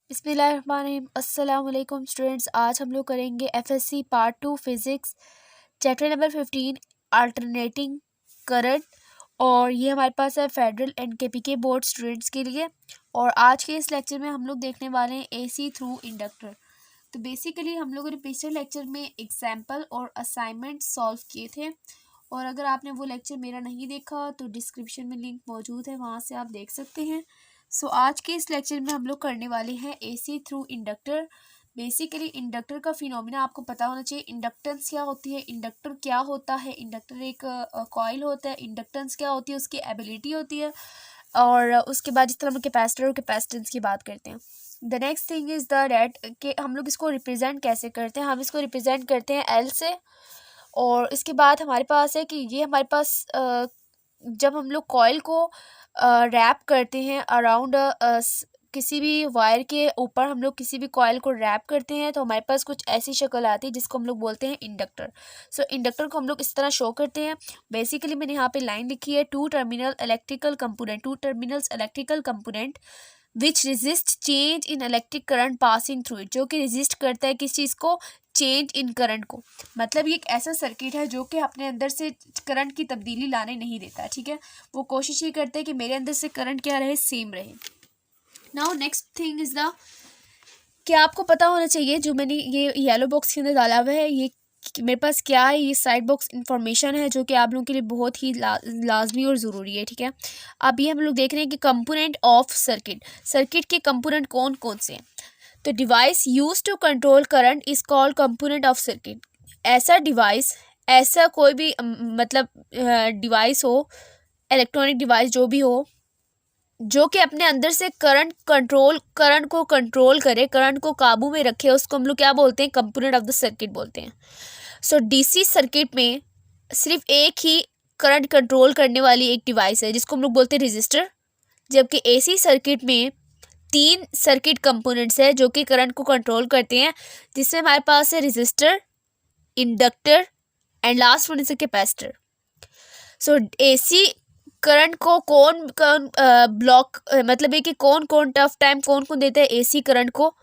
बिस्मिल्लाहिर्रहमानिर्रहीम। अस्सलाम वालेकुम स्टूडेंट्स। आज हम लोग करेंगे FSc part 2 physics chapter number 15 alternating current. और ये हमारे पास है federal and KPK board students के लिए। और आज के इस लेक्चर में हम लोग देखने वाले हैं एसी थ्रू इंडक्टर। तो बेसिकली हम लोगों ने पिछले लेक्चर में एग्जाम्पल और असाइनमेंट सॉल्व किए थे, और अगर आपने वो लेक्चर मेरा नहीं देखा तो डिस्क्रिप्शन में लिंक मौजूद है, वहाँ से आप देख सकते हैं। सो आज के इस लेक्चर में हम लोग करने वाले हैं AC through inductor. Basically inductor का फिनोमिना आपको पता होना चाहिए। इंडक्टेंस क्या होती है, इंडक्टर क्या होता है, इंडक्टर एक कॉइल होता है, इंडक्टेंस क्या होती है, उसकी एबिलिटी होती है। और उसके बाद जिस तरह हम कैपेसिटर और कैपेसिटेंस की बात करते हैं। The next thing is the date कि हम लोग इसको रिप्रेजेंट कैसे करते हैं। हम इसको रिप्रेजेंट करते हैं एल से। और इसके बाद हमारे पास है कि ये हमारे पास जब हम लोग कॉइल को रैप करते हैं अराउंड किसी भी वायर के ऊपर, हम लोग किसी भी कॉइल को रैप करते हैं तो हमारे पास कुछ ऐसी शक्ल आती है जिसको हम लोग बोलते हैं इंडक्टर। सो इंडक्टर को हम लोग इस तरह शो करते हैं। बेसिकली मैंने यहाँ पे लाइन लिखी है, two terminals electrical component which resist change in electric current passing through it, जो कि रेजिस्ट करता है किस चीज़ को, चेंज इन करंट को। मतलब ये एक ऐसा सर्किट है जो कि अपने अंदर से करंट की तब्दीली लाने नहीं देता, ठीक है। वो कोशिश ये करते हैं कि मेरे अंदर से करंट क्या रहे, सेम रहे। Now next thing is the, क्या आपको पता होना चाहिए जो मैंने ये येलो बॉक्स के अंदर डाला हुआ है, ये मेरे पास क्या है, ये साइड बॉक्स इंफॉर्मेशन है जो कि आप लोगों के लिए बहुत ही लाजमी और ज़रूरी है, ठीक है। अब ये हम लोग देख रहे हैं कि कंपोनेंट ऑफ सर्किट के कंपोनेंट कौन कौन से हैं। तो device use to control current is called component of circuit. ऐसा डिवाइस, ऐसा कोई भी मतलब डिवाइस हो, इलेक्ट्रॉनिक डिवाइस जो भी हो, जो कि अपने अंदर से करंट को कंट्रोल करे, करंट को काबू में रखे, उसको हम लोग क्या बोलते हैं, कंपोनेंट ऑफ द सर्किट बोलते हैं। सो डीसी सर्किट में सिर्फ एक ही करंट कंट्रोल करने वाली एक डिवाइस है जिसको हम लोग बोलते हैं रजिस्टर, जबकि एसी सर्किट में 3 सर्किट कंपोनेंट्स है जो कि करंट को कंट्रोल करते हैं, जिसमें हमारे पास है register, inductor and last one is a capacitor. So AC current को कौन कौन ब्लॉक मतलब है कि कौन कौन टफ टाइम कौन देता है, एसी करंट को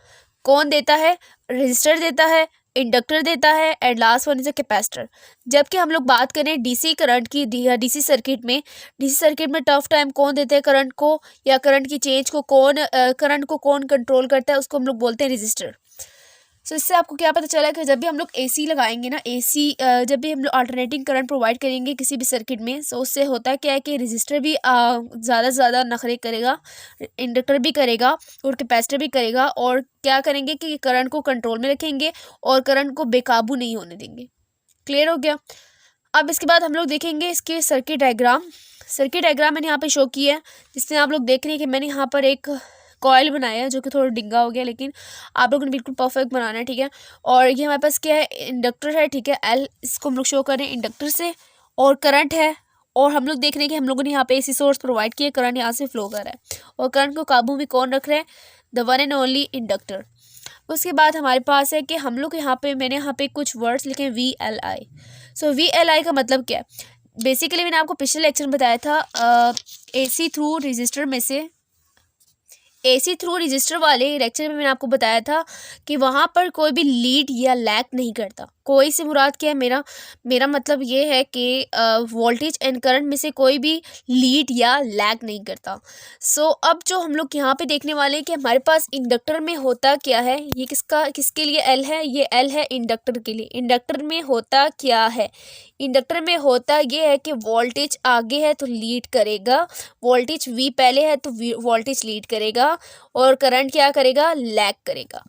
कौन देता है, रजिस्टर देता है, इंडक्टर देता है and last one is a capacitor. जबकि हम लोग बात करें डीसी करंट की, डीसी सर्किट में टफ टाइम कौन देता है करंट को, या करंट की चेंज को करंट को कौन कंट्रोल करता है, उसको हम लोग बोलते हैं रजिस्टर। सो इससे आपको क्या पता चला कि जब भी हम लोग एसी लगाएंगे ना, जब भी हम लोग अल्टरनेटिंग करंट प्रोवाइड करेंगे किसी भी सर्किट में, सो उससे होता क्या है कि रजिस्टर भी ज़्यादा से ज़्यादा नखरे करेगा, इंडक्टर भी करेगा और कैपेसिटर भी करेगा, और क्या करेंगे कि करंट को कंट्रोल में रखेंगे और करंट को बेकाबू नहीं होने देंगे। क्लियर हो गया। अब इसके बाद हम लोग देखेंगे इसके सर्किट डायग्राम मैंने यहाँ पे शो किया है, जिसमें आप लोग देख रहे हैं कि मैंने यहाँ पर एक कॉयल बनाया है जो कि थोड़ा डिंगा हो गया, लेकिन आप लोगों ने बिल्कुल परफेक्ट बनाना है, ठीक है। और ये हमारे पास क्या है, इंडक्टर है, ठीक है, एल, इसको हम लोग शो कर रहे हैं इंडक्टर से, और करंट है, और हम लोग देख रहे हैं कि हम लोगों ने यहाँ पे एसी सोर्स प्रोवाइड किया, करंट यहाँ से फ्लो कर रहा है, और करंट को काबू में कौन रख रहा है, the one and only inductor. उसके बाद हमारे पास है कि हम लोग मैंने यहाँ पे कुछ वर्ड्स लिखे VLI। सो VLI का मतलब क्या है, बेसिकली मैंने आपको पिछले लेक्चर में बताया था एसी थ्रू रजिस्टर वाले लेक्चर में मैंने आपको बताया था कि वहाँ पर कोई भी लीड या लैग नहीं करता। कोई से मुराद क्या है, मेरा मतलब ये है कि वोल्टेज एंड करंट में से कोई भी लीड या लैग नहीं करता। सो अब जो हम लोग यहाँ पे देखने वाले हैं कि हमारे पास इंडक्टर में होता क्या है, ये किसके लिए एल है, ये एल है इंडक्टर के लिए। इंडक्टर में होता क्या है, इंडक्टर में होता ये है कि वोल्टेज आगे है तो लीड करेगा, वोल्टेज V पहले है तो वोल्टेज लीड करेगा, और करंट क्या करेगा, लैग करेगा।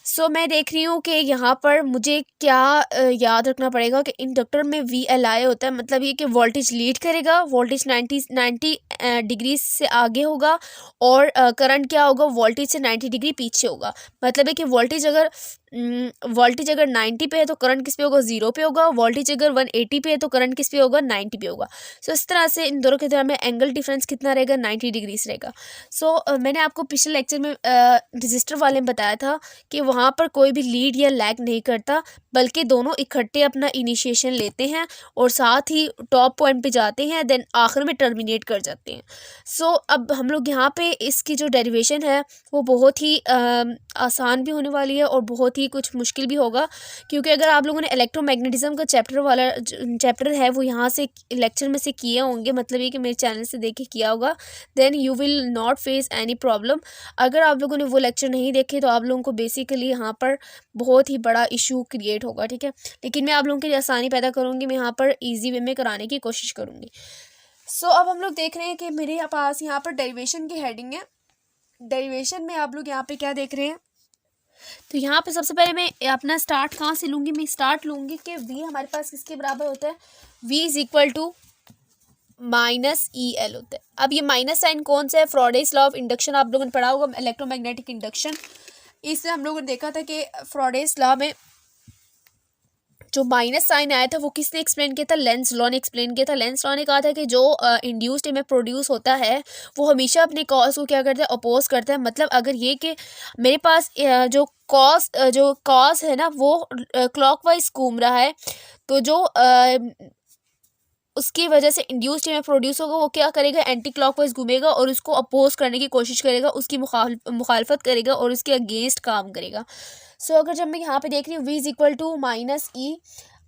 सो मैं देख रही हूँ कि यहाँ पर मुझे क्या याद रखना पड़ेगा कि इंडक्टर में VLI होता है, मतलब ये कि वोल्टेज लीड करेगा, वोल्टेज 90 डिग्री से आगे होगा, और करंट क्या होगा, वोल्टेज से 90 डिग्री पीछे होगा। मतलब है कि वोल्टेज अगर वोल्टेज अगर 90 पे है तो करंट किस पे होगा, 0 पे होगा। वोल्टेज अगर 180 पे है तो करंट किस पे होगा, 90 पे होगा। सो इस तरह से इन दोनों के दरमियान में एंगल डिफरेंस कितना रहेगा, 90 डिग्रीज रहेगा। सो मैंने आपको पिछले लेक्चर में रजिस्टर वाले में बताया था कि वहाँ पर कोई भी लीड या लैग नहीं करता, बल्कि दोनों इकट्ठे अपना इनिशिएशन लेते हैं और साथ ही टॉप पॉइंट पे जाते हैं, देन आखिर में टर्मिनेट कर जाते हैं। सो अब हम लोग यहाँ पे इसकी जो डेरिवेशन है वो बहुत ही आसान भी होने वाली है और बहुत ही कुछ मुश्किल भी होगा, क्योंकि अगर आप लोगों ने इलेक्ट्रोमैग्नेटिज्म का चैप्टर है वो यहाँ से लेक्चर में से किए होंगे, मतलब ये कि मेरे चैनल से देख के किया होगा, then you will not face any problem. अगर आप लोगों ने वो लेक्चर नहीं देखे तो आप लोगों को बेसिकली यहाँ पर बहुत ही बड़ा इशू क्रिएट होगा, ठीक है। लेकिन मैं आप लोगों के लिए आसानी पैदा करूँगी, मैं यहाँ पर ईजी वे में कराने की कोशिश करूँगी। सो अब हम लोग देख रहे हैं कि मेरे पास यहाँ पर डेरिवेशन की हेडिंग है। डेरिवेशन में आप लोग यहाँ पे क्या देख रहे हैं, तो यहाँ पे सबसे पहले मैं अपना स्टार्ट कहाँ से लूँगी, मैं स्टार्ट लूँगी कि वी हमारे पास किसके बराबर होता है, V is equal to minus E L होता है। अब ये माइनस साइन कौन सा है, फ्राडेज लॉ ऑफ इंडक्शन आप लोगों ने पढ़ा होगा, इलेक्ट्रोमैग्नेटिक इंडक्शन। इसमें हम लोगों ने देखा था कि फ्राडेज लॉ में जो माइनस साइन आया था वो किसने एक्सप्लेन किया था, लेंस लॉ ने एक्सप्लेन किया था। लेंस लॉ ने कहा था कि जो इंड्यूस्ड में प्रोड्यूस होता है वो हमेशा अपने कॉज को क्या करता है, अपोज करता है। मतलब अगर ये कि मेरे पास जो कॉज है ना वो क्लॉकवाइज घूम रहा है, तो जो उसकी वजह से इंड्यूस्ड में प्रोड्यूस होगा वो क्या करेगा, एंटी क्लॉकवाइज घूमेगा और उसको अपोज करने की कोशिश करेगा, उसकी मुखालफत करेगा और उसके अगेंस्ट काम करेगा। सो अगर जब मैं यहाँ पे देख रही हूँ V is equal to minus E,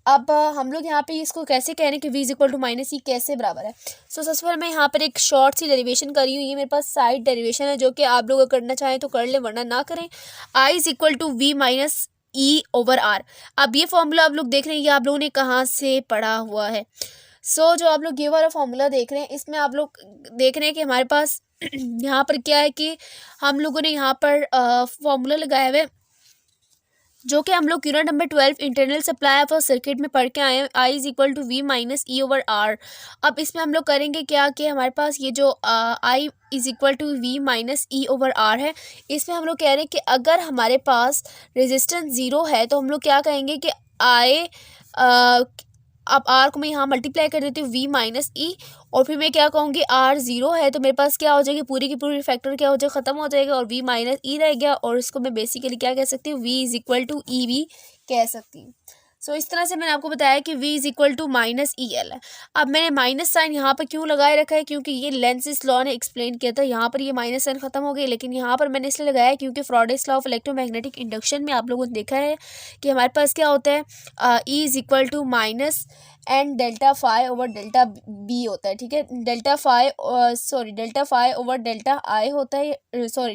अब हम लोग यहाँ पे इसको कैसे कह रहे हैं कि V is equal to minus E कैसे बराबर है। सो सबसे पहले मैं यहाँ पर एक शॉर्ट सी डेरिवेशन कर रही हूँ, ये मेरे पास साइड डेरिवेशन है जो कि आप लोग करना चाहें तो कर ले वरना ना करें। I is equal to V minus E over R. अब ये फॉर्मूला आप लोग देख रहे हैं ये आप लोगों ने कहाँ से पढ़ा हुआ है। जो आप लोग ये वाला फॉर्मूला देख रहे हैं इसमें आप लोग देख रहे हैं कि हमारे पास यहाँ पर क्या है कि हम लोगों ने यहाँ पर फॉर्मूला लगाया हुआ है जो कि हम लोग unit number 12 internal supply of circuit में पढ़ के आए हैं, I is equal to V minus E over R. अब इसमें हम लोग करेंगे क्या कि हमारे पास ये जो I is equal to V minus E over R है, इसमें हम लोग कह रहे हैं कि अगर हमारे पास रेजिस्टेंस 0 है तो हम लोग क्या कहेंगे कि आई अब आर को मैं यहाँ मल्टीप्लाई कर देती हूँ वी माइनस ई, और फिर मैं क्या कहूँगी आर 0 है तो मेरे पास क्या हो जाएगी, पूरी की पूरी फैक्टर क्या हो जाएगा, ख़त्म हो जाएगा और वी माइनस ई रह गया, और इसको मैं बेसिकली क्या कह सकती हूँ, वी इज इक्वल टू ई भी कह सकती हूँ। इस तरह से मैंने आपको बताया कि v is equal to minus E L है। अब मैंने माइनस साइन यहाँ पर क्यों लगाए रखा है, क्योंकि ये लेंस लॉ ने एक्सप्लेन किया था, यहाँ पर ये माइनस साइन खत्म हो गई, लेकिन यहाँ पर मैंने इसलिए लगाया क्योंकि फ्राडेज लॉ ऑफ इलेक्ट्रोमैग्नेटिक इंडक्शन में आप लोगों ने देखा है कि हमारे पास क्या होता है, E is equal to minus N delta phi over delta B होता है, ठीक है। Delta phi over delta I होता है,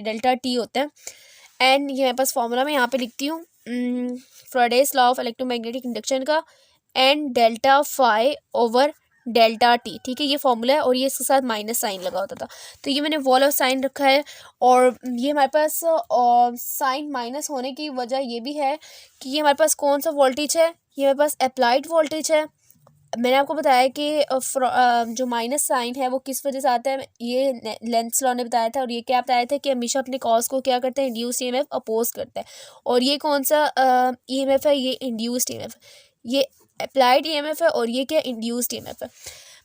डेल्टा टी होता है। एंड ये मेरे पास फॉर्मूला मैं यहाँ पे लिखती हूँ Faraday's law of electromagnetic induction का, N delta phi over delta T, ठीक है, ये फॉर्मूला है। और ये इसके साथ माइनस साइन लगा होता था, तो ये मैंने वॉल ऑफ साइन रखा है। और ये हमारे पास साइन माइनस होने की वजह ये भी है कि ये हमारे पास कौन सा वोल्टेज है, ये हमारे पास अप्लाइड वोल्टेज है। मैंने आपको बताया कि जो माइनस साइन है वो किस वजह से आता है, ये लेंस लॉ ने बताया था, और ये क्या बताया था कि हमेशा अपने कॉज को क्या करते हैं, इंड्यूस्ड ईएमएफ अपोज करता है। और ये कौन सा ईएमएफ है, ये इंड्यूस्ड ईएमएफ, ये अप्लाइड ईएमएफ है, और ये क्या इंड्यूस्ड ईएमएफ है।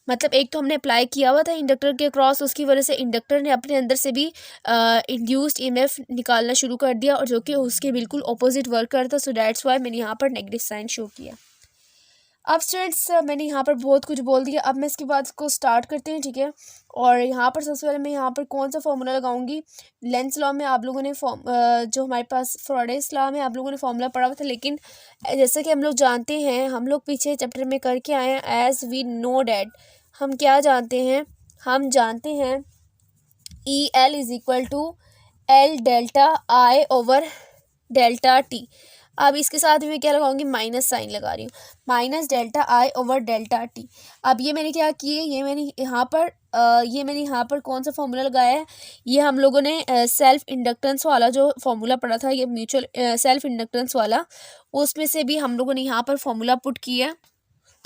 मतलब एक तो हमने अप्लाई किया हुआ था इंडक्टर के क्रॉस, उसकी वजह से इंडक्टर ने अपने अंदर से भी इंड्यूस्ड ईएमएफ निकालना शुरू कर दिया, और जो कि उसके बिल्कुल ऑपोजिट वर्क करता। सो दैट्स वाई मैंने यहाँ पर नेगेटिव साइन शो किया। अब स्टूडेंट्स मैंने यहाँ पर बहुत कुछ बोल दिया, अब मैं इसके बाद को स्टार्ट करते हैं, ठीक है। और यहाँ पर सबसे पहले मैं यहाँ पर कौन सा फॉर्मूला लगाऊंगी, लेंस लॉ में आप लोगों ने जो हमारे पास फ्राडेज लॉ में आप लोगों ने फॉर्मूला पढ़ा हुआ था, लेकिन जैसे कि हम लोग जानते हैं, हम लोग पीछे चैप्टर में करके आए हैं, एज वी नो डैट, हम क्या जानते हैं, हम जानते हैं E L is equal to L delta I over delta T. अब इसके साथ मैं क्या लगाऊंगी, माइनस साइन लगा रही हूँ, minus delta I over delta T. अब ये मैंने क्या किए, ये मैंने यहाँ पर कौन सा फॉर्मूला लगाया है, ये हम लोगों ने सेल्फ इंडक्टेंस वाला जो फॉर्मूला पढ़ा था, ये म्यूचुअल सेल्फ इंडक्टेंस वाला, उसमें से भी हम लोगों ने यहाँ पर फॉर्मूला पुट किया।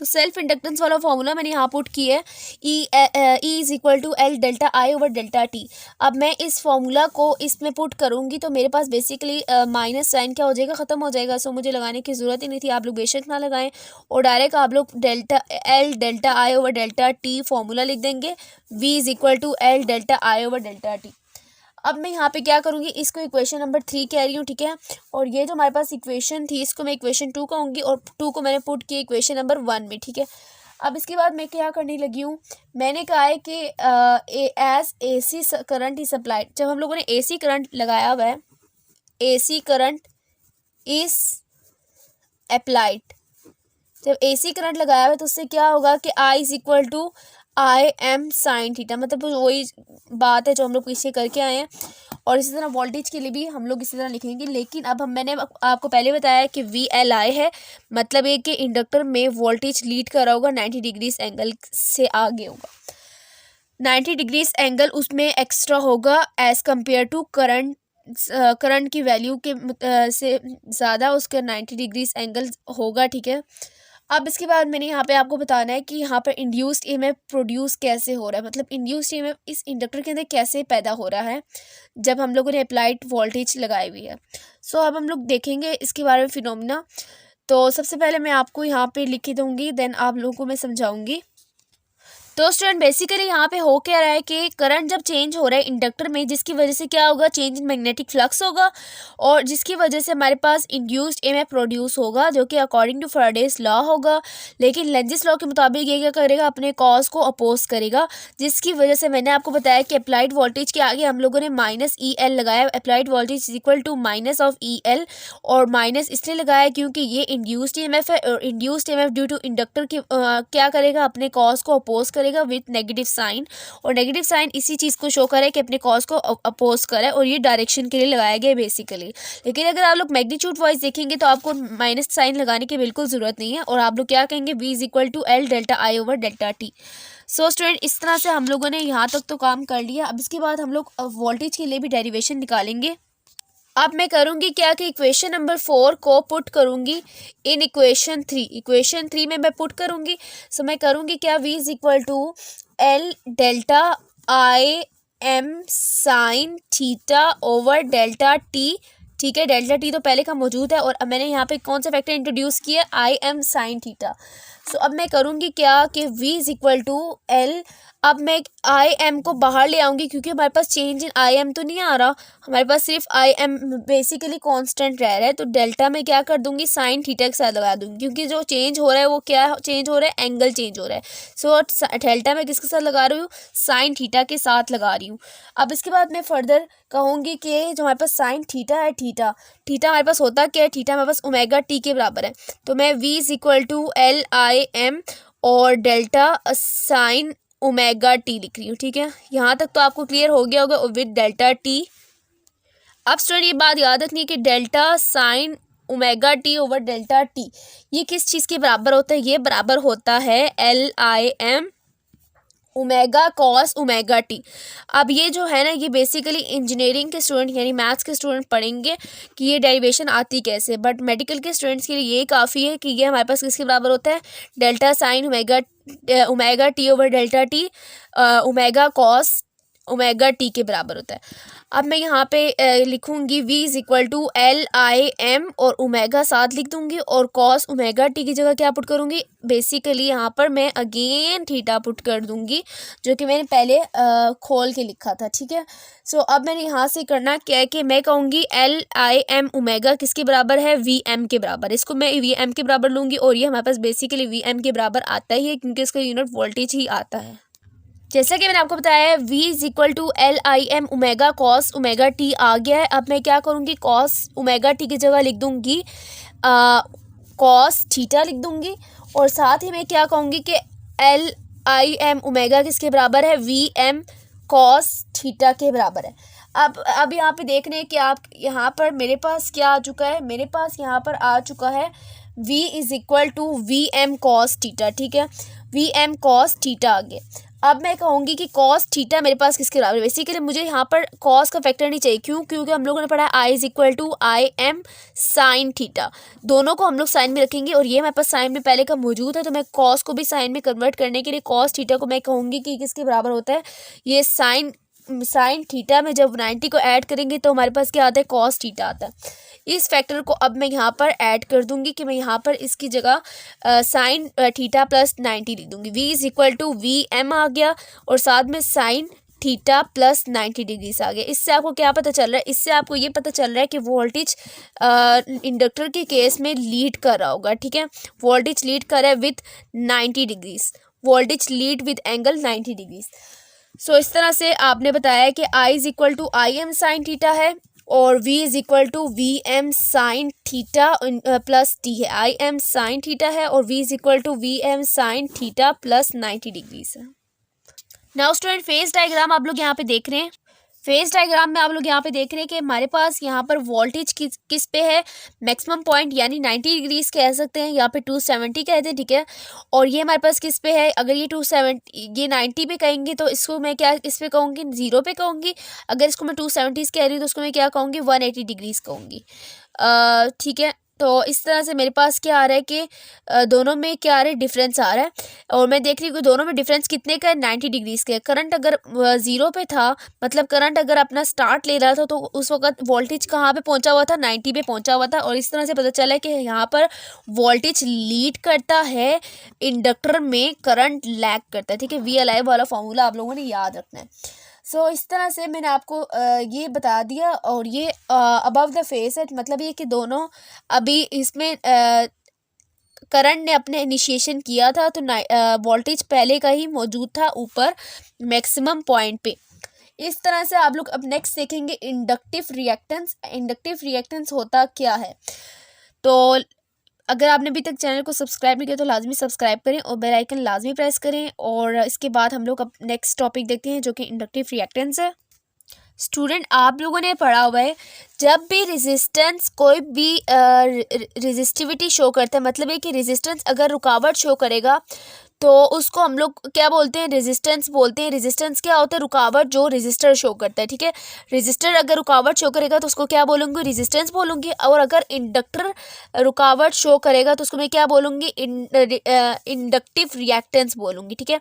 तो सेल्फ इंडक्टेंस वाला फॉर्मूला मैंने यहाँ पुट किया है, E is equal to L delta I over delta T. अब मैं इस फॉर्मूला को इसमें पुट करूँगी तो मेरे पास बेसिकली माइनस साइन क्या हो जाएगा, ख़त्म हो जाएगा। सो मुझे लगाने की ज़रूरत ही नहीं थी, आप लोग बेशक ना लगाएं और डायरेक्ट आप लोग L delta I over delta T formula लिख देंगे, V is equal to L delta I over delta T. अब मैं यहाँ पे क्या करूँगी, इसको इक्वेशन नंबर 3 कह रही हूँ, ठीक है। और ये जो हमारे पास इक्वेशन थी इसको मैं इक्वेशन 2 कहूँगी और 2 को मैंने पुट किया इक्वेशन नंबर 1 में, ठीक है। अब इसके बाद मैं क्या करने लगी हूँ, मैंने कहा है कि as AC current is supplied, जब हम लोगों ने एसी करंट लगाया हुआ है, एसी करंट इज अप्लाइड, जब एसी करंट लगाया हुआ है तो उससे क्या होगा कि I is equal to I M sine theta, मतलब वही बात है जो हम लोग पीछे करके आए हैं। और इसी तरह वोल्टेज के लिए भी हम लोग इसी तरह लिखेंगे, लेकिन अब मैंने आपको पहले बताया कि वी एल आई है, मतलब ये कि इंडक्टर में वोल्टेज लीड कर रहा होगा 90 डिग्रीज एंगल से आगे होगा, 90 डिग्रीज एंगल उसमें एक्स्ट्रा होगा एज़ कम्पेयर टू करंट की वैल्यू के से ज़्यादा उसका 90 डिग्रीज एंगल होगा, ठीक है। अब इसके बाद मैंने यहाँ पे आपको बताना है कि यहाँ पर इंड्यूस्ड ईएमएफ प्रोड्यूस कैसे हो रहा है, मतलब इंड्यूस्ड ईएमएफ इस इंडक्टर के अंदर कैसे पैदा हो रहा है जब हम लोगों ने अप्लाइड वोल्टेज लगाई हुई है। सो अब हम लोग देखेंगे इसके बारे में फिनोमिना। तो सबसे पहले मैं आपको यहाँ पे लिख दूँगी, देन आप लोगों को मैं समझाऊँगी। तो स्टूडेंट बेसिकली यहाँ पे हो क्या रहा है कि करंट जब चेंज हो रहा है इंडक्टर में, जिसकी वजह से क्या होगा, चेंज इन मैग्नेटिक फ्लक्स होगा और जिसकी वजह से हमारे पास इंड्यूस्ड ईएमएफ प्रोड्यूस होगा जो कि अकॉर्डिंग टू फैराडेज लॉ होगा। लेकिन लेंजिस लॉ के मुताबिक ये क्या करेगा, अपने कॉज को अपोज करेगा, जिसकी वजह से मैंने आपको बताया कि अप्लाइड वोल्टेज के आगे हम लोगों ने माइनस ई एल लगाया, applied voltage is equal to minus of E L, और माइनस इसलिए लगाया क्योंकि ये इंड्यूस्ड ईएमएफ है और induced EMF due to inductor की क्या करेगा, अपने कॉज को अपोज करेगा विथ नेगेटिव साइन, और नेगेटिव साइन इसी चीज़ को शो करे कि अपने कॉज को अपोज करे, और ये डायरेक्शन के लिए लगाया गया बेसिकली। लेकिन अगर आप लोग मैग्नीट्यूड वाइज देखेंगे तो आपको माइनस साइन लगाने की बिल्कुल ज़रूरत नहीं है और आप लोग क्या कहेंगे, v is equal to L delta I over delta T. So student इस तरह से हम लोगों ने यहाँ तक तो काम कर लिया। अब इसके बाद हम लोग वोल्टेज के लिए भी डेरिवेशन निकालेंगे। अब मैं करूँगी क्या कि इक्वेशन नंबर 4 को पुट करूँगी इन इक्वेशन 3, इक्वेशन 3 में मैं पुट करूँगी। सो मैं करूँगी क्या, v is equal to L delta I M sine theta over delta T, ठीक है। डेल्टा टी तो पहले का मौजूद है और अब मैंने यहाँ पे कौन सा फैक्टर इंट्रोड्यूस किया, I M sine theta. So अब मैं करूँगी क्या कि v is equal to L, अब मैं आई एम को बाहर ले आऊँगी क्योंकि हमारे पास चेंज इन आई एम तो नहीं आ रहा, हमारे पास सिर्फ आई एम बेसिकली कांस्टेंट रह रहा है। तो डेल्टा में क्या कर दूँगी, साइन थीटा के साथ लगा दूँगी क्योंकि जो चेंज हो रहा है वो क्या चेंज हो रहा है, एंगल चेंज हो रहा है। सो डेल्टा में किसके साथ लगा रही हूँ, साइन थीटा के साथ लगा रही हूँ। अब इसके बाद मैं फर्दर कहूँगी कि जो हमारे पास साइन थीटा है, थीटा हमारे पास होता क्या है, थीटा हमारे पास ओमेगा टी के बराबर है। तो मैं v is equal to L I M और डेल्टा साइन ओमेगा टी लिख रही हूँ, ठीक है। यहाँ तक तो आपको क्लियर हो गया होगा विद डेल्टा टी। अब स्टूडेंट ये बात याद रखनी है कि delta sine omega T over delta T ये किस चीज़ के बराबर होता है, ये बराबर होता है L I M omega cos omega T. अब ये जो है ना, ये बेसिकली इंजीनियरिंग के स्टूडेंट यानी मैथ्स के स्टूडेंट पढ़ेंगे कि ये डेरिवेशन आती कैसे, बट मेडिकल के स्टूडेंट्स के लिए ये काफ़ी है कि ये हमारे पास किसके बराबर होता है, delta sine omega T over delta T omega cos omega T के बराबर होता है। अब मैं यहाँ पे लिखूँगी v is equal to L I M और ओमेगा साथ लिख दूँगी और कॉस ओमेगा टी की जगह क्या पुट करूँगी, बेसिकली यहाँ पर मैं अगेन थीटा पुट कर दूँगी जो कि मैंने पहले खोल के लिखा था, ठीक है। सो अब मैंने यहाँ से करना क्या है कि मैं कहूँगी एल आई एम ओमेगा किसके बराबर है, वी एम के बराबर। इसको मैं वी एम के बराबर लूँगी और ये हमारे पास बेसिकली वी एम के बराबर आता ही है क्योंकि इसका यूनिट वोल्टेज ही आता है। जैसा कि मैंने आपको बताया है v is equal to L I M omega cos omega T आ गया है। अब मैं क्या करूँगी, कॉस ओमेगा टी की जगह लिख दूँगी कॉस थीटा लिख दूँगी और साथ ही मैं क्या कहूँगी कि एल आई एम ओमेगा किसके बराबर है, वी एम कॉस थीटा के बराबर है। अब यहाँ पे देखने हैं कि आप यहाँ पर मेरे पास क्या आ चुका है, मेरे पास यहाँ पर आ चुका है v is equal to V M cos theta, ठीक है। वी एम कॉस थीटा आ गया। अब मैं कहूँगी कि कॉस थीटा मेरे पास किसके बराबर है। बेसिकली मुझे यहाँ पर कॉस का फैक्टर नहीं चाहिए, क्यों? क्योंकि हम लोगों ने पढ़ा है I is equal to I M sine theta, दोनों को हम लोग साइन में रखेंगे और ये मेरे पास साइन में पहले का मौजूद है, तो मैं कॉस को भी साइन में कन्वर्ट करने के लिए कॉस थीटा को मैं कहूँगी कि किसके बराबर होता है, ये साइन थीटा में जब 90 को ऐड करेंगे तो हमारे पास क्या आता है, कॉस थीटा आता है। इस फैक्टर को अब मैं यहाँ पर ऐड कर दूंगी कि मैं यहाँ पर इसकी जगह साइन थीटा प्लस 90 लिख दूंगी। v is equal to V M आ गया और साथ में साइन थीटा प्लस 90 डिग्री से आ गया। इससे आपको क्या पता चल रहा है, इससे आपको ये पता चल रहा है कि वोल्टेज इंडक्टर के केस में लीड कर रहा होगा, ठीक है। वोल्टेज लीड कर रहा है with 90 degrees, voltage lead with angle 90 degrees. So इस तरह से आपने बताया कि I is equal to I M sine theta है और v is equal to V M sine theta plus T है। आई एम साइन थीटा है और v is equal to V M sine theta plus 90 degrees है। Now student phase diagram आप लोग यहाँ पे देख रहे हैं। फेज डायग्राम में आप लोग यहाँ पे देख रहे हैं कि हमारे पास यहाँ पर वोल्टेज किस पे है, मैक्सिमम पॉइंट यानी 90 डिग्रीज कह सकते हैं, यहाँ पे 270 कहते हैं, ठीक है। और ये हमारे पास किस पे है, अगर ये 270 ये 90 पे कहेंगे तो इसको मैं क्या इस पे कहूँगी, 0 पे कहूँगी। अगर इसको मैं 270 कह रही हूँ तो उसको मैं क्या कहूँगी, 180 डिग्रीज कहूँगी, ठीक है। तो इस तरह से मेरे पास क्या आ रहा है कि दोनों में क्या आ रहा है, डिफरेंस आ रहा है। और मैं देख रही हूँ कि दोनों में डिफरेंस कितने का है, 90 डिग्रीज का है। करंट अगर 0 पे था, मतलब करंट अगर अपना स्टार्ट ले रहा था तो उस वक्त वोल्टेज कहाँ पे पहुंचा हुआ था, 90 पे पहुंचा हुआ था। और इस तरह से पता चला है कि यहाँ पर वोल्टेज लीड करता है, इंडक्टर में करंट लैग करता है, ठीक है। VLI वाला फॉर्मूला आप लोगों ने याद रखना है। सो इस तरह से मैंने आपको ये बता दिया। और ये अबव द फेस है, मतलब ये कि दोनों अभी इसमें करंट ने अपने इनिशिएशन किया था तो वोल्टेज पहले का ही मौजूद था ऊपर मैक्सिमम पॉइंट पे। इस तरह से आप लोग अब नेक्स्ट देखेंगे इंडक्टिव रिएक्टेंस। इंडक्टिव रिएक्टेंस होता क्या है, तो अगर आपने अभी तक चैनल को सब्सक्राइब नहीं किया तो लाजमी सब्सक्राइब करें और बेल आइकन लाजमी प्रेस करें। और इसके बाद हम लोग अब नेक्स्ट टॉपिक देखते हैं जो कि इंडक्टिव रिएक्टेंस है। स्टूडेंट आप लोगों ने पढ़ा हुआ है, जब भी रेजिस्टेंस कोई भी रेजिस्टिविटी शो करता है, मतलब है कि रेजिस्टेंस अगर रुकावट शो करेगा तो उसको हम लोग क्या बोलते हैं, रेजिस्टेंस बोलते हैं। रेजिस्टेंस क्या होता है, रुकावट जो रेजिस्टर शो करता है, ठीक है। रेजिस्टर अगर रुकावट शो करेगा तो उसको क्या बोलूँगी, रेजिस्टेंस बोलूँगी। और अगर इंडक्टर रुकावट शो करेगा तो उसको मैं क्या बोलूँगी, इंडक्टिव रिएक्टेंस बोलूँगी, ठीक है।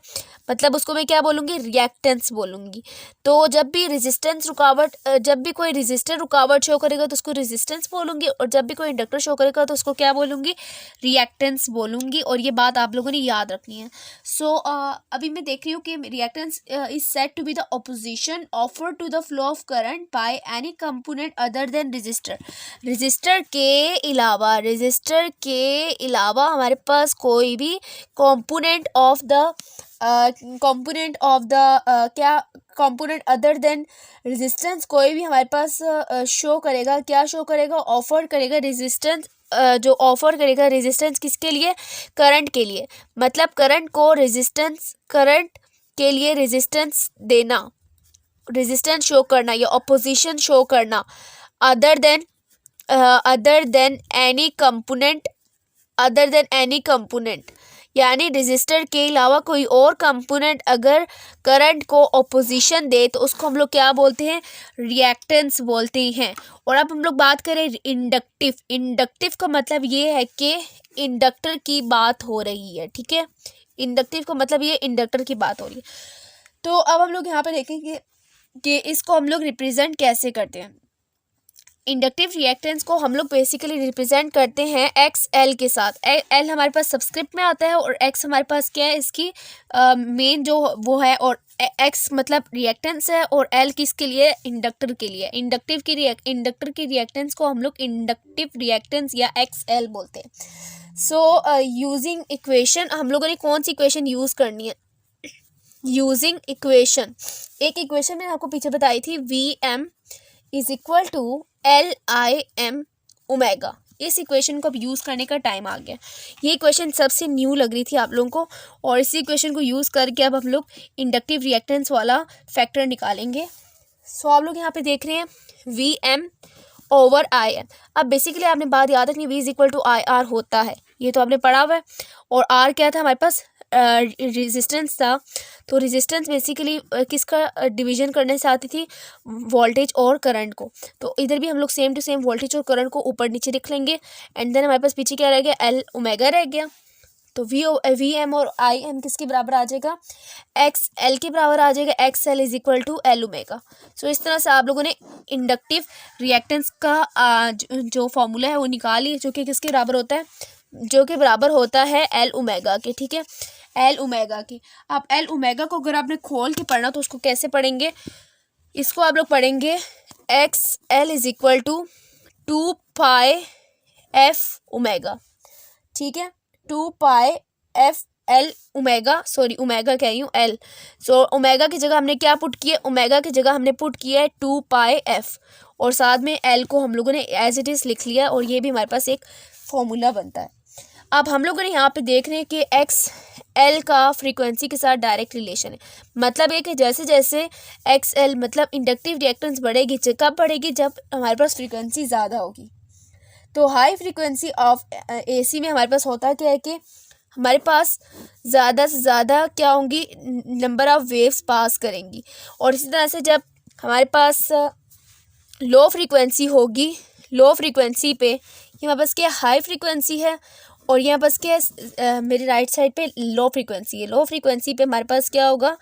मतलब उसको मैं क्या बोलूँगी, रिएक्टेंस बोलूँगी। तो जब भी रेजिस्टेंस रुकावट जब भी कोई रेजिस्टर रुकावट शो करेगा तो उसको रेजिस्टेंस बोलूँगी, और जब भी कोई इंडक्टर शो करेगा तो उसको क्या बोलूँगी, रिएक्टेंस बोलूँगी। और ये बात आप लोगों ने याद रखनी है। सो अभी मैं देख रही हूँ कि reactance is said to be the opposition offer to the flow of current by any component other than resistor. Resistor के अलावा हमारे पास कोई भी कंपोनेंट ऑफ द क्या कंपोनेंट अदर देन रेजिस्टेंस कोई भी हमारे पास शो करेगा, क्या शो करेगा, ऑफर करेगा रेजिस्टेंस, जो ऑफर करेगा रेजिस्टेंस किसके लिए, करंट के लिए। मतलब करंट के लिए रेजिस्टेंस देना, रेजिस्टेंस शो करना या ऑपोजिशन शो करना अदर देन एनी कंपोनेंट, यानी रेजिस्टर के अलावा कोई और कंपोनेंट अगर करंट को ऑपोजिशन दे तो उसको हम लोग क्या बोलते हैं, रिएक्टेंस बोलते हैं। और अब हम लोग बात करें इंडक्टिव का मतलब ये है कि इंडक्टर की बात हो रही है, ठीक है। इंडक्टिव का मतलब ये इंडक्टर की बात हो रही है। तो अब हम लोग यहाँ पे देखेंगे कि इसको हम लोग रिप्रेजेंट कैसे करते हैं। इंडक्टिव रिएक्टेंस को हम लोग बेसिकली रिप्रेजेंट करते हैं XL के साथ। L हमारे पास सबस्क्रिप्ट में आता है और X हमारे पास क्या है, इसकी मेन जो वो है, और X मतलब रिएक्टेंस है और L किसके लिए, इंडक्टर के लिए। इंडक्टर की रिएक्टेंस को हम लोग इंडक्टिव रिएक्टेंस या XL बोलते हैं। सो यूजिंग इक्वेशन, हम लोगों ने कौन सी इक्वेशन यूज़ करनी है, यूजिंग इक्वेशन। एक इक्वेशन मैंने आपको पीछे बताई थी, VM is equal to LIM omega. इस इक्वेशन को अब यूज़ करने का टाइम आ गया। ये इक्वेशन सबसे न्यू लग रही थी आप लोगों को, और इसी इक्वेशन को यूज़ करके अब हम लोग इंडक्टिव रिएक्टेंस वाला फैक्टर निकालेंगे। सो आप लोग यहाँ पे देख रहे हैं VM ओवर IM। अब बेसिकली आपने बात याद रखनी, V is equal to IR होता है, ये तो आपने पढ़ा हुआ है। और R क्या था हमारे पास, रेजिस्टेंस था, तो रेजिस्टेंस बेसिकली किसका डिवीजन करने से आती थी, वोल्टेज और करंट को। तो इधर भी हम लोग सेम टू सेम वोल्टेज और करंट को ऊपर नीचे लिख लेंगे। एंड देन हमारे पास पीछे क्या रह गया, एल ओमेगा रह गया। तो वी एम और आई एम किसके बराबर आ जाएगा, एक्स एल के बराबर आ जाएगा, X L is equal to L omega. So इस तरह से आप लोगों ने इंडक्टिव रिएक्टेंस का जो फॉर्मूला है वो निकाल लिया, जो कि किसके बराबर होता है, जो कि बराबर होता है एल ओमेगा के। ठीक है, एल ओमेगा के। अब एल ओमेगा को अगर आपने खोल के पढ़ना तो उसको कैसे पढ़ेंगे, इसको आप लोग पढ़ेंगे X L is equal to 2 pi F omega. ठीक है, 2 pi F L omega, sorry omega कह रही हूँ, एल। सो ओमेगा की जगह हमने क्या पुट किया, ओमेगा की जगह हमने पुट किया है 2 पाई एफ, और साथ में एल को हम लोगों ने एज इट इज़ लिख लिया, और ये भी हमारे पास एक फॉर्मूला बनता है। अब हम लोगों ने यहाँ पे देख रहे हैं कि एक्स एल का फ्रीक्वेंसी के साथ डायरेक्ट रिलेशन है। मतलब ये कि जैसे जैसे एक्स एल मतलब इंडक्टिव रिएक्टेंस बढ़ेगी, कब बढ़ेगी, जब हमारे पास फ्रीक्वेंसी ज़्यादा होगी। तो हाई फ्रीक्वेंसी ऑफ एसी में हमारे पास होता क्या है कि हमारे पास ज़्यादा से ज़्यादा क्या होंगी, नंबर ऑफ़ वेव्स पास करेंगी। और इसी तरह से जब हमारे पास लो फ्रीक्वेंसी होगी, लो फ्रीक्वेंसी पे ये हमारे पास क्या हाई फ्रीक्वेंसी है, और यहाँ पास क्या है मेरी राइट साइड पे लो फ्रीक्वेंसी है। लो फ्रीक्वेंसी पे हमारे पास क्या होगा,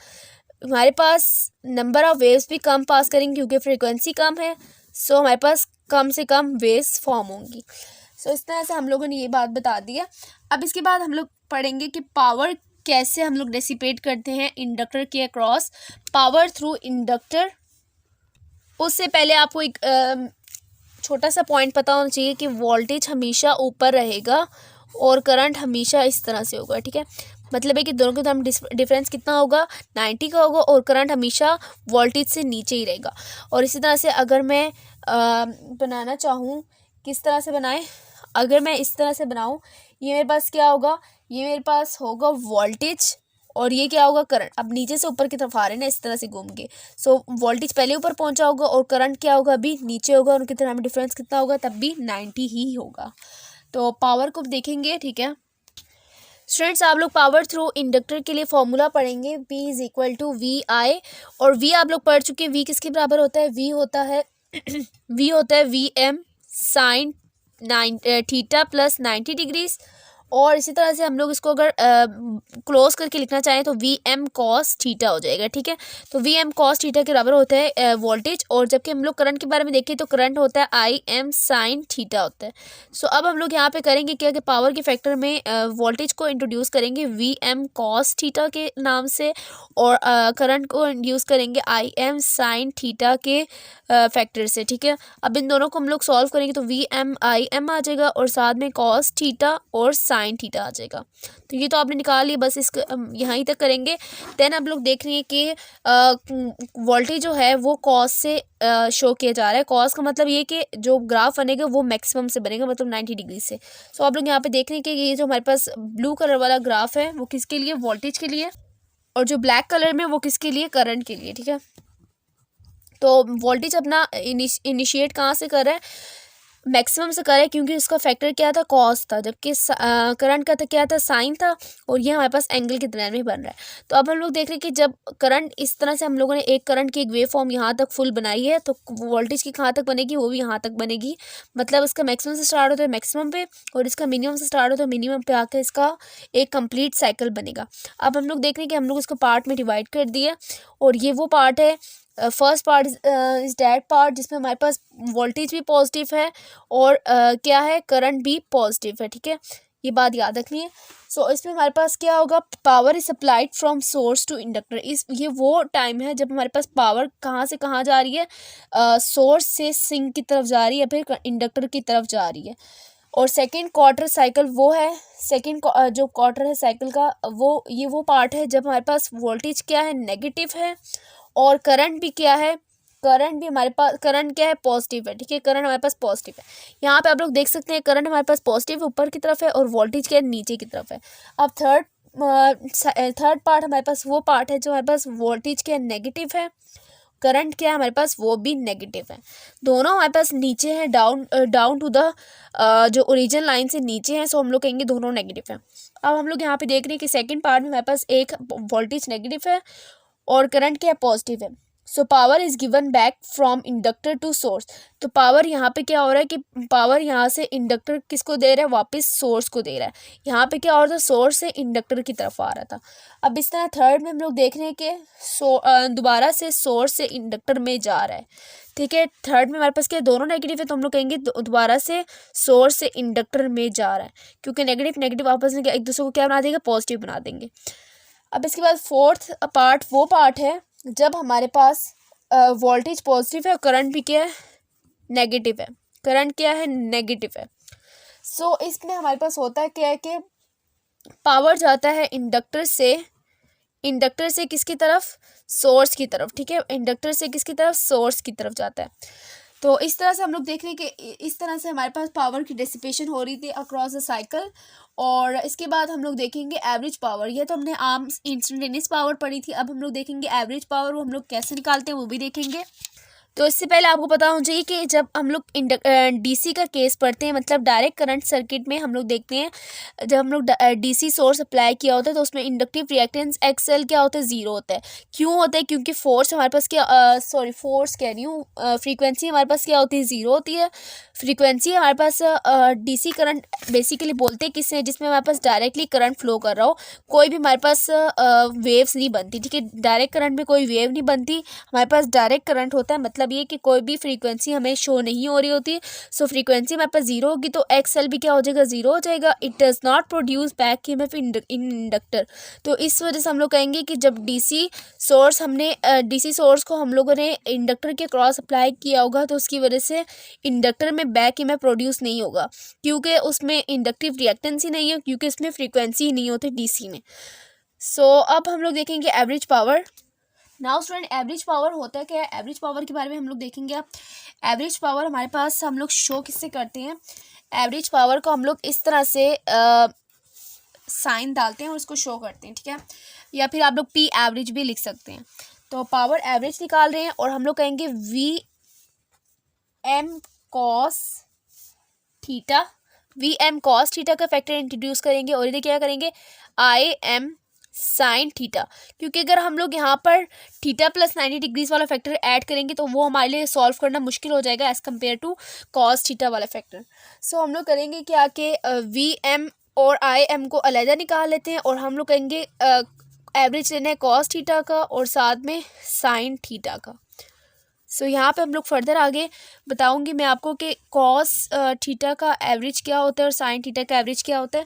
हमारे पास नंबर ऑफ़ वेव्स भी कम पास करेंगे क्योंकि फ्रीक्वेंसी कम है। सो हमारे पास कम से कम वेव्स फॉर्म होंगी। सो इस तरह से हम लोगों ने ये बात बता दी है। अब इसके बाद हम लोग पढ़ेंगे कि पावर कैसे हम लोग डिसिपेट करते हैं इंडक्टर के अक्रॉस, पावर थ्रू इंडक्टर। उससे पहले आपको एक छोटा सा पॉइंट पता होना चाहिए कि वोल्टेज हमेशा ऊपर रहेगा और करंट हमेशा इस तरह से होगा। ठीक है, मतलब है कि दोनों के दाम डिफरेंस कितना होगा, 90 का होगा, और करंट हमेशा वोल्टेज से नीचे ही रहेगा। और इसी तरह से अगर मैं बनाना चाहूँ, किस तरह से बनाएं, अगर मैं इस तरह से बनाऊँ, ये मेरे पास क्या होगा, ये मेरे पास होगा वोल्टेज, और ये क्या होगा, करंट। अब नीचे से ऊपर की तरफ आ रहे हैं ना, इस तरह से घूम के। सो वोल्टेज पहले ऊपर पहुंचा होगा और करंट क्या होगा, अभी नीचे होगा, उनकी तरह में डिफरेंस कितना होगा, तब भी 90 ही होगा। तो पावर को देखेंगे। ठीक है स्टूडेंट्स, आप लोग पावर थ्रू इंडक्टर के लिए फॉर्मूला पढ़ेंगे, V is equal to V I. और V आप लोग पढ़ चुके हैं, V किसके बराबर होता है, V होता है V होता है V M sine theta plus 90 degrees. और इसी तरह से हम लोग इसको अगर क्लोज करके लिखना चाहें तो वी एम कॉस थीटा हो जाएगा। ठीक है, तो वी एम कॉस थीटा के बराबर होता है वोल्टेज। और जबकि हम लोग करंट के बारे में देखें तो करंट होता है आई एम साइन थीटा होता है। सो अब हम लोग यहाँ पे करेंगे क्या कि पावर के फैक्टर में वोल्टेज को इंट्रोड्यूस करेंगे वी एम कॉस थीटा के नाम से, और करंट को इंट्रोड्यूस करेंगे आई एम साइन थीटा के फैक्टर से। ठीक है, अब इन दोनों को हम लोग सॉल्व करेंगे तो वी एम आई एम आ जाएगा, और साथ में कॉस थीटा और साइन थीटा आ जाएगा। तो ये तो आपने निकाल लिया, बस इसको यहाँ ही तक करेंगे। देन आप लोग देख रहे हैं कि वोल्टेज जो है वो कॉस से शो किया जा रहा है। कॉस का मतलब ये कि जो ग्राफ बनेगा वो मैक्सिमम से बनेगा, मतलब 90 डिग्री से। सो आप लोग यहाँ पे देख रहे हैं कि ये जो हमारे पास ब्लू कलर वाला ग्राफ है वो किसके लिए, वोल्टेज के लिए, और जो ब्लैक कलर में वो किसके लिए, करंट के लिए। ठीक है, तो वोल्टेज अपना इनिशिएट कहाँ से कर रहा है, मैक्सिमम से करें, क्योंकि उसका फैक्टर क्या था, कॉस था, जबकि करंट का था क्या था, साइन था, और ये हमारे पास एंगल के दरमियान में बन रहा है। तो अब हम लोग देख रहे हैं कि जब करंट इस तरह से हम लोगों ने एक करंट की एक वेव फॉर्म यहाँ तक फुल बनाई है, तो वोल्टेज की कहाँ तक बनेगी, वो भी यहाँ तक बनेगी। मतलब इसका मैक्सिमम से स्टार्ट होता है मैक्सिमम पे, और इसका मिनिमम से स्टार्ट होता है मिनिमम पे आकर इसका एक कंप्लीट साइकिल बनेगा। अब हम लोग देख रहे हैं कि हम लोग इसको पार्ट में डिवाइड कर दिया, और ये वो पार्ट है, first part is that part जिसमें हमारे पास वोल्टेज भी पॉजिटिव है और क्या है, करंट भी पॉजिटिव है। ठीक है, ये बात याद रखनी है। सो इसमें हमारे पास क्या होगा, power is supplied from source to inductor. ये वो टाइम है जब हमारे पास पावर कहाँ से कहाँ जा रही है, सोर्स से सिंक की तरफ जा रही है, फिर इंडक्टर की तरफ जा रही है। और सेकेंड क्वार्टर साइकिल वो है, सेकेंड जो क्वार्टर है साइकिल का, वो पार्ट है जब हमारे पास वोल्टेज क्या है, नेगेटिव है, और करंट भी क्या है, करंट भी हमारे पास, करंट क्या है, पॉजिटिव है। ठीक है, करंट हमारे पास पॉजिटिव है। यहाँ पे आप लोग देख सकते हैं करंट हमारे पास पॉजिटिव ऊपर की तरफ है, और वोल्टेज क्या है, नीचे की तरफ है। अब थर्ड पार्ट हमारे पास वो पार्ट है जो हमारे पास वोल्टेज क्या है, नेगेटिव है, करंट क्या है हमारे पास, वो भी नेगेटिव है। दोनों हमारे पास नीचे हैं, डाउन टू द जो ओरिजिन लाइन से नीचे हैं, सो हम लोग कहेंगे दोनों नेगेटिव हैं। अब हम लोग यहाँ पे देख रहे हैं कि सेकंड पार्ट में हमारे पास एक वोल्टेज नेगेटिव है और करंट क्या है, पॉजिटिव है। So power is given back from inductor to source. तो पावर यहाँ पे क्या हो रहा है कि पावर यहाँ से इंडक्टर किसको दे रहा है, वापस सोर्स को दे रहा है। यहाँ पे क्या हो रहा था, सोर्स से इंडक्टर की तरफ आ रहा था। अब इस तरह थर्ड में हम लोग देख रहे हैं कि दोबारा से सोर्स से इंडक्टर में जा रहा है। ठीक है, थर्ड में हमारे पास क्या दोनों नेगेटिव है, तो हम लोग कहेंगे दोबारा से सोर्स से इंडक्टर में जा रहा है, क्योंकि नेगेटिव नेगेटिव आपस में एक दूसरे को क्या बना देंगे, पॉजिटिव बना देंगे। अब इसके बाद फोर्थ पार्ट वो पार्ट है जब हमारे पास वोल्टेज पॉजिटिव है और करंट भी क्या है, नेगेटिव है। करंट क्या है, नेगेटिव है। सो इसमें हमारे पास होता है क्या है कि पावर जाता है इंडक्टर से किसकी तरफ, सोर्स की तरफ। ठीक है, इंडक्टर से किसकी तरफ, सोर्स की तरफ जाता है। तो इस तरह से हम लोग देख रहे हैं कि इस तरह से हमारे पास पावर की डिसिपेशन हो रही थी अक्रॉस द साइकिल। और इसके बाद हम लोग देखेंगे एवरेज पावर। ये तो हमने आम इंस्टेंटेनियस पावर पढ़ी थी, अब हम लोग देखेंगे एवरेज पावर, वो हम लोग कैसे निकालते हैं वो भी देखेंगे। तो इससे पहले आपको पता होना चाहिए कि जब हम लोग डीसी का केस पढ़ते हैं, मतलब डायरेक्ट करंट सर्किट में हम लोग देखते हैं, जब हम लोग डीसी सोर्स अप्लाई किया होता है तो उसमें इंडक्टिव रिएक्टेंस एक्सएल क्या होता है, ज़ीरो होता है। क्यों होता है, क्योंकि फोर्स हमारे पास क्या फोर्स कह रही हूँ, फ्रीक्वेंसी हमारे पास क्या होती है, ज़ीरो होती है। फ्रीक्वेंसी हमारे पास डीसी करंट बेसिकली बोलते हैं किससे, जिसमें हमारे पास डायरेक्टली करंट फ्लो कर रहा हो, कोई भी हमारे पास वेव्स नहीं बनती। ठीक है, डायरेक्ट करंट में कोई वेव नहीं बनती, हमारे पास डायरेक्ट करंट होता है। मतलब ये कि कोई भी फ्रीक्वेंसी हमें शो नहीं हो रही होती। सो फ्रीक्वेंसी हमारे पास जीरो होगी तो एक्सएल भी क्या हो जाएगा, जीरो हो जाएगा। It does not produce back EMF in inductor. तो इस वजह से हम लोग कहेंगे कि जब डीसी सोर्स को हम लोगों ने इंडक्टर के क्रॉस अप्लाई किया होगा तो उसकी वजह से इंडक्टर में बैक ईएमएफ प्रोड्यूस नहीं होगा, क्योंकि उसमें इंडक्टिव रिएक्टेंस ही नहीं है, क्योंकि उसमें फ्रीक्वेंसी ही नहीं होती डीसी में। सो अब हम लोग देखेंगे average power. Now student, average power होता है क्या है, एवरेज पावर के बारे में हम लोग देखेंगे। अब एवरेज पावर हमारे पास हम लोग शो किससे करते हैं, एवरेज पावर को हम लोग इस तरह से साइन डालते हैं और उसको शो करते हैं। ठीक है, या फिर आप लोग पी एवरेज भी लिख सकते हैं। तो पावर एवरेज निकाल रहे हैं और हम लोग कहेंगे वी एम कॉस थीटा का फैक्टर इंट्रोड्यूस करेंगे और इधर क्या करेंगे, आई एम साइन थीटा। क्योंकि अगर हम लोग यहाँ पर थीटा प्लस 90 डिग्रीज वाला फैक्टर ऐड करेंगे तो वो हमारे लिए सॉल्व करना मुश्किल हो जाएगा as compare to cos theta वाला फैक्टर। सो हम लोग करेंगे क्या कि वी एम और आई एम को अलग निकाल लेते हैं और हम लोग कहेंगे एवरेज लेना है कॉस थीटा का और साथ में साइन थीटा का। सो यहाँ पे हम लोग फर्दर आगे बताऊँगी मैं आपको कि कॉस थीटा का एवरेज क्या होता है और साइन थीटा का एवरेज क्या होता है।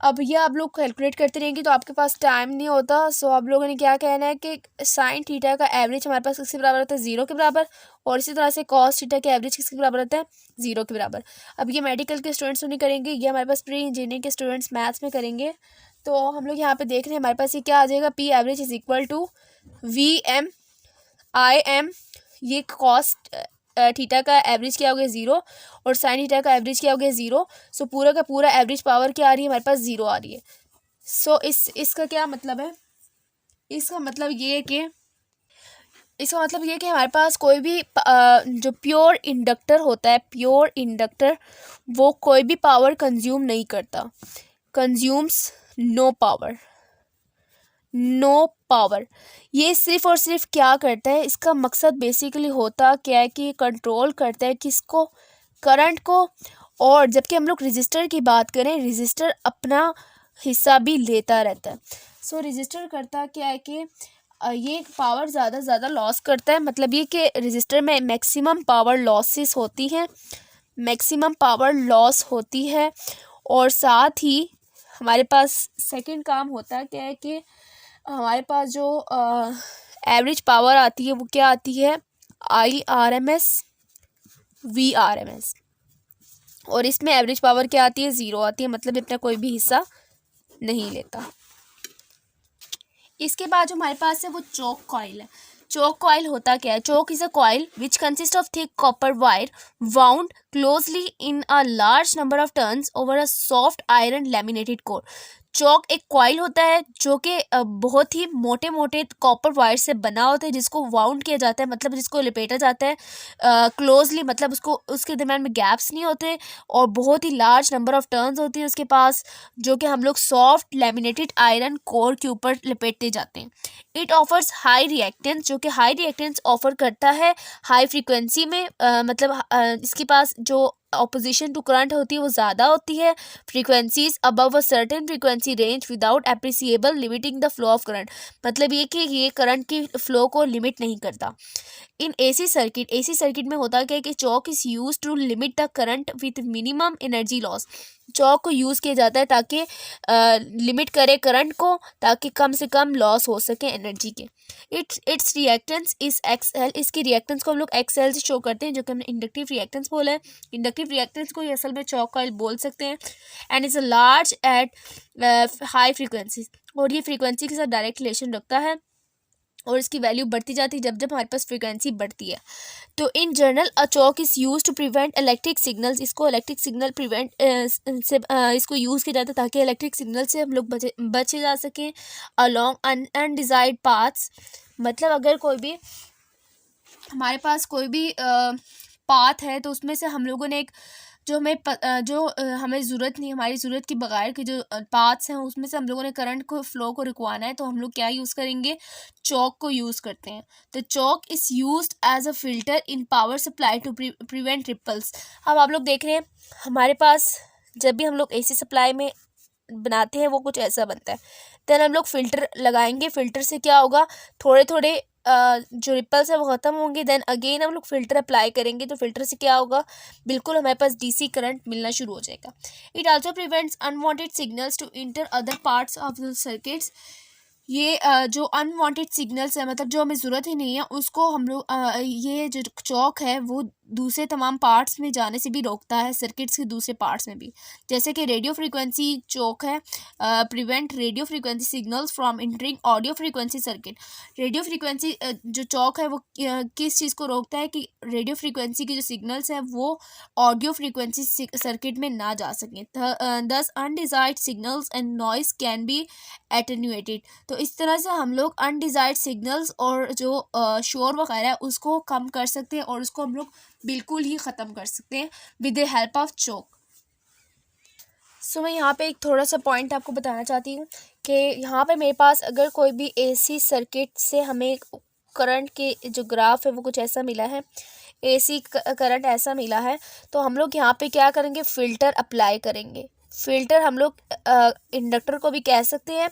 अब ये आप लोग कैलकुलेट करते रहेंगे तो आपके पास टाइम नहीं होता। सो आप लोगों ने क्या कहना है कि साइन थीटा का एवरेज हमारे पास किसके बराबर होता है, ज़ीरो के बराबर, और इसी तरह से कॉस थीटा का एवरेज किसके बराबर होता है, ज़ीरो के बराबर। अब ये मेडिकल के स्टूडेंट्स नहीं करेंगे, ये हमारे पास प्री इंजीनियरिंग के स्टूडेंट्स मैथ्स में करेंगे। तो हम लोग यहाँ पर देख रहे हैं हमारे पास ये क्या आ जाएगा, P average is equal to V M I M, ये कॉस थीटा का एवरेज क्या हो गया, ज़ीरो, और साइन थीटा का एवरेज क्या हो गया, ज़ीरो। सो पूरा का पूरा एवरेज पावर क्या आ रही है हमारे पास, ज़ीरो आ रही है। सो इसका क्या मतलब है, इसका मतलब ये है कि हमारे पास कोई भी जो प्योर इंडक्टर होता है, प्योर इंडक्टर वो कोई भी पावर कंज्यूम नहीं करता, कंज्यूम्स नो पावर। ये सिर्फ और सिर्फ क्या करता है, इसका मकसद बेसिकली होता क्या है कि कंट्रोल करता है किसको, करंट को। और जबकि हम लोग रजिस्टर की बात करें, रजिस्टर अपना हिस्सा भी लेता रहता है। सो रजिस्टर करता क्या है कि ये पावर ज़्यादा लॉस करता है। मतलब ये कि रजिस्टर में मैक्सिमम पावर लॉसेस होती हैं, मैक्सिमम पावर लॉस होती है। और साथ ही हमारे पास सेकंड काम होता क्या है कि हमारे पास जो एवरेज पावर आती है वो क्या आती है, IRMS VRMS, और इसमें एवरेज पावर क्या आती है, ज़ीरो आती है। मतलब अपना कोई भी हिस्सा नहीं लेता। इसके बाद जो हमारे पास है वो चोक कॉइल है। चोक कॉइल होता क्या है, choke is a coil which consist of thick copper wire wound closely in a large number of turns over a soft iron laminated core. Choke एक कॉइल होता है जो कि बहुत ही मोटे मोटे कॉपर वायर से बना होता है, जिसको वाउंड किया जाता है, मतलब जिसको लपेटा जाता है क्लोजली, मतलब उसको उसके दरम्यान में गैप्स नहीं होते, और बहुत ही लार्ज नंबर ऑफ टर्न्स होती है उसके पास, जो कि हम लोग सॉफ्ट लेमिनेटेड आयरन कोर के ऊपर लपेटते जाते हैं। इट ऑफर्स हाई रिएक्टेंस, जो कि हाई रिएक्टेंस ऑफर करता है हाई फ्रीक्वेंसी में, मतलब इसके पास जो ऑपोजिशन टू करंट होती है वो ज़्यादा होती है, frequencies above a certain frequency range without appreciable limiting the flow of current, मतलब ये कि ये करंट की फ्लो को लिमिट नहीं करता। इन एसी सर्किट में होता क्या है कि choke is use to limit the current with minimum energy loss. Choke को यूज़ किया जाता है ताकि लिमिट करे करंट को, ताकि कम से कम लॉस हो सके एनर्जी के। इट्स रिएक्टेंस इज एक्सएल, इसकी रिएक्टेंस को हम लोग एक्सएल से शो करते हैं, जो कि हमने इंडक्टिव रिएक्टेंस बोला है। इंडक्टिव रिएक्टेंस को ये असल में चौक कॉइल बोल सकते हैं। And is a large at high frequency, और ये फ्रीक्वेंसी के साथ डायरेक्ट रिलेशन रखता है, और इसकी वैल्यू बढ़ती जाती है जब जब हमारे पास फ्रीक्वेंसी बढ़ती है। तो in general a choke is use to prevent electric signals, इसको इलेक्ट्रिक सिग्नल प्रिवेंट से इसको यूज़ किया जाता है ताकि इलेक्ट्रिक सिग्नल से हम लोग बचे जा सकें अलॉन्ग अनडिजायर्ड पाथ्स। मतलब अगर कोई भी हमारे पास कोई भी पाथ है तो उसमें से हम लोगों ने एक जो हमें ज़रूरत नहीं, हमारी ज़रूरत के बगैर के जो पाथ्स हैं उसमें से हम लोगों ने करंट को फ्लो को रुकवाना है, तो हम लोग क्या यूज़ करेंगे, चौक को यूज़ करते हैं। तो choke is used as a filter in power supply to prevent ripples. अब आप लोग देख रहे हैं हमारे पास जब भी हम लोग एसी सप्लाई में बनाते हैं वो कुछ ऐसा बनता है, देन हम लोग फ़िल्टर लगाएंगे, फ़िल्टर से क्या होगा, थोड़े थोड़े जो रिपल्स है वो ख़त्म होंगे, देन अगेन हम लोग फ़िल्टर अप्लाई करेंगे, तो फ़िल्टर से क्या होगा, बिल्कुल हमारे पास डीसी करंट मिलना शुरू हो जाएगा। It also prevents unwanted signals to enter other parts of the circuits. ये जो अनवांटेड सिग्नल्स है, मतलब जो हमें ज़रूरत ही नहीं है, उसको हम लोग ये जो चौक है वो दूसरे तमाम पार्ट्स में जाने से भी रोकता है, सर्किट्स के दूसरे पार्ट्स में भी। जैसे कि रेडियो फ्रीक्वेंसी चौक है, prevent radio frequency signals from entering audio frequency circuit. Radio frequency जो चौक है वो किस चीज़ को रोकता है कि रेडियो फ्रीक्वेंसी की जो सिग्नल्स है वो ऑडियो फ्रीक्वेंसी सर्किट में ना जा सकें। दस undesired signals and noise can be attenuated. तो इस तरह से हम लोग अनडिजायर्ड सिग्नल्स और जो शोर वगैरह है उसको कम कर सकते हैं, और उसको हम लोग बिल्कुल ही ख़त्म कर सकते हैं with the help of chalk. सो मैं यहाँ पे एक थोड़ा सा पॉइंट आपको बताना चाहती हूँ कि यहाँ पे मेरे पास अगर कोई भी एसी सर्किट से हमें करंट के जो ग्राफ है वो कुछ ऐसा मिला है, एसी करंट ऐसा मिला है, तो हम लोग यहाँ पे क्या करेंगे, फ़िल्टर अप्लाई करेंगे। फ़िल्टर हम लोग इंडक्टर को भी कह सकते हैं।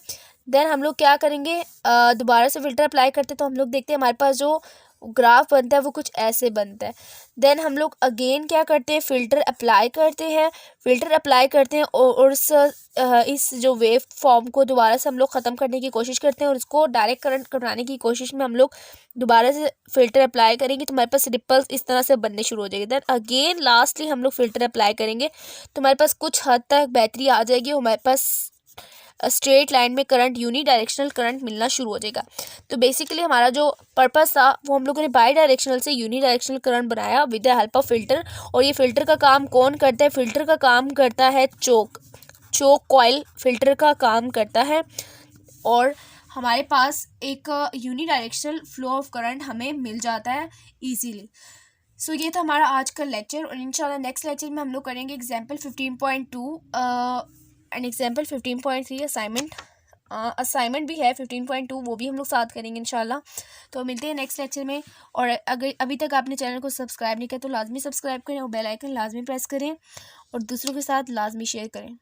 देन हम लोग क्या करेंगे, दोबारा से फ़िल्टर अप्लाई करते तो हम लोग देखते हैं हमारे पास जो ग्राफ बनता है वो कुछ ऐसे बनता है। देन हम लोग अगेन क्या करते हैं, फ़िल्टर अप्लाई करते हैं और इस जो वेव फॉर्म को दोबारा से हम लोग ख़त्म करने की कोशिश करते हैं, और इसको डायरेक्ट करंट बनाने की कोशिश में हम लोग दोबारा से फ़िल्टर अप्लाई करेंगे, तो हमारे पास रिपल्स इस तरह से बनने शुरू हो जाएगी। देन अगेन लास्टली हम लोग फ़िल्टर अप्लाई करेंगे तो हमारे पास कुछ हद तक बैटरी आ जाएगी, हमारे पास स्ट्रेट लाइन में करंट यूनी डायरेक्शनल करंट मिलना शुरू हो जाएगा। तो बेसिकली हमारा जो पर्पस था वो हम लोगों ने बाई डायरेक्शनल से यूनी डायरेक्शनल करंट बनाया with the help of filter. और ये फ़िल्टर का काम कौन करता है, फ़िल्टर का काम करता है चोक कॉइल फ़िल्टर का काम करता है, और हमारे पास एक unidirectional flow of current हमें मिल जाता है ईजीली। सो ये था हमारा आज का लेक्चर, और इंशाल्लाह नेक्स्ट लेक्चर में हम लोग करेंगे एग्जाम्पल 15.2 एंड एग्जाम्पल 15.3 असाइनमेंट भी है 15.2, वो भी हम लोग साथ करेंगे इंशाल्लाह। तो मिलते हैं नेक्स्ट लेक्चर में, और अगर अभी तक आपने चैनल को सब्सक्राइब नहीं किया तो लाजमी सब्सक्राइब करें और बेल आइकन लाजमी प्रेस करें, और दूसरों के साथ लाजमी शेयर करें।